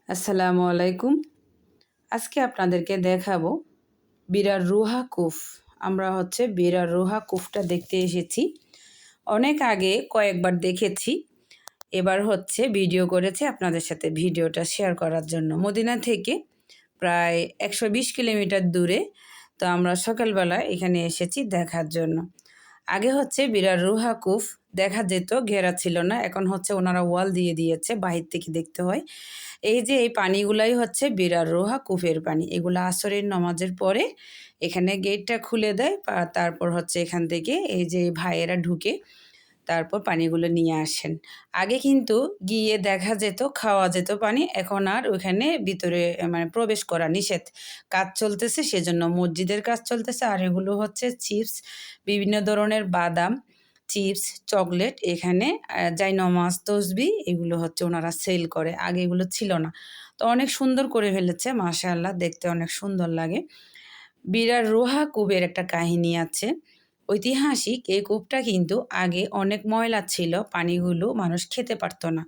আসসালামু আলাইকুম। আজকে আপনাদেরকে দেখাবো বিরার রুহা কুফ। আমরা বিরার রুহা কুফটা দেখতে এসেছি। অনেক আগে কয়েকবার দেখেছি। এবার ভিডিও করেছি আপনাদের সাথে ভিডিওটা শেয়ার করার জন্য। মদিনা থেকে প্রায় 120 কিলোমিটার দূরে। তো আমরা সকালবেলা এখানে এসেছি দেখার জন্য। আগে বিরার রুহা কুফ দেখা যেত, ঘেরা ছিল না। এখন ওনারা ওয়াল দিয়ে দিয়েছে, বাহির থেকে দেখতে হয়। এই যে এই পানিগুলাই বিরার রোহা কুফের পানি। এগুলো আসরের নামাজের পরে এখানে গেটটা খুলে দেয়। তারপর এখান থেকে এই যে ভাইয়েরা ঢুকে তারপর পানিগুলো নিয়ে আসেন। আগে কিন্তু গিয়ে দেখা যেত, খাওয়া যেত পানি। এখন আর ওইখানে ভিতরে মানে প্রবেশ করা নিষেধ। কাজ চলতেছে, সেজন্য মসজিদের কাজ চলতেছে। আর এগুলো চিপস, বিভিন্ন ধরনের বাদাম, চিপস, চকলেট এখানে জায়নমাজ, তসবি এগুলো ওনারা সেল করে। আগে এগুলো ছিল না। তো অনেক সুন্দর করে ফেলেছে, মাশাআল্লাহ, দেখতে অনেক সুন্দর লাগে। বিরার রোহা কূপের একটা কাহিনী আছে। ঐতিহাসিক এই কূপটা কিন্তু আগে অনেক ময়লা ছিল, পানিগুলো মানুষ খেতে পারতো না।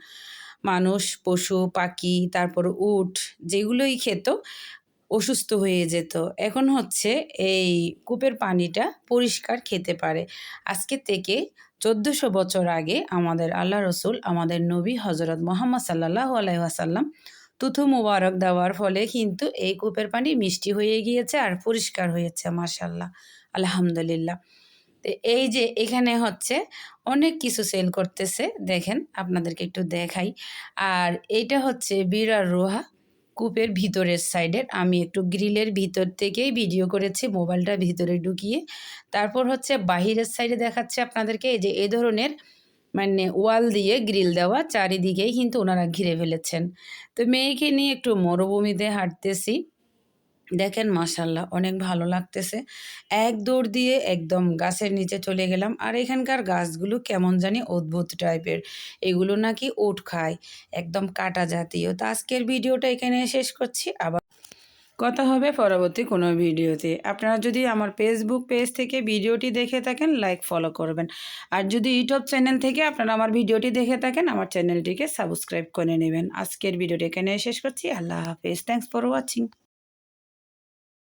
মানুষ, পশু পাখি, তারপর উট যেগুলোই খেত অসুস্থ হয়ে যেত। এখন এই কূপের পানিটা পরিষ্কার খেতে পারে। আজকে থেকে 1400 বছর আগে আমাদের আল্লাহ রসুল, আমাদের নবী হজরত মোহাম্মদ সাল্লাল্লাহু আলাইহি ওয়াসাল্লাম তুথু মুবারক দেওয়ার ফলে কিন্তু এই কূপের পানি মিষ্টি হয়ে গিয়েছে আর পরিষ্কার হয়েছে, মাশাআল্লাহ, আলহামদুলিল্লাহ। তো এই যে এখানে অনেক কিছু সেল করতেছে, দেখেন আপনাদেরকে একটু দেখাই। আর এইটা বিরার রোহা কূপের ভিতরের সাইডের। আমি একটু গ্রিলের ভিতর থেকেই ভিডিও করেছি, মোবাইলটা ভিতরে ঢুকিয়ে। তারপর বাহিরের সাইডে দেখাচ্ছে আপনাদেরকে। এই যে এই ধরনের মানে ওয়াল দিয়ে গ্রিল দেওয়া, চারিদিকেই কিন্তু ওনারা ঘিরে ফেলেছেন। তো মেয়েকে নিয়ে একটু মরুভূমিতে হাঁটতেছি, দেখেন মাশাআল্লাহ অনেক ভালো লাগতেছে। এক দৌড় দিয়ে একদম গাছের নিচে চলে গেলাম। আর এখানকার গাছগুলো কেমন জানি অদ্ভুত টাইপের। এগুলো নাকি ওট খায়, একদম কাটা জাতীয়। তো আজকের ভিডিওটা এখানে শেষ করছি। আবার কথা হবে পরবর্তী কোনো ভিডিওতে। আপনারা যদি আমার ফেসবুক পেজ থেকে ভিডিওটি দেখে থাকেন, লাইক ফলো করবেন। আর যদি ইউটিউব চ্যানেল থেকে আপনারা আমার ভিডিওটি দেখে থাকেন, আমার চ্যানেলটিকে সাবস্ক্রাইব করে নেবেন। আজকের ভিডিওটি এখানে শেষ করছি। আল্লাহ হাফেজ। Thanks for watching.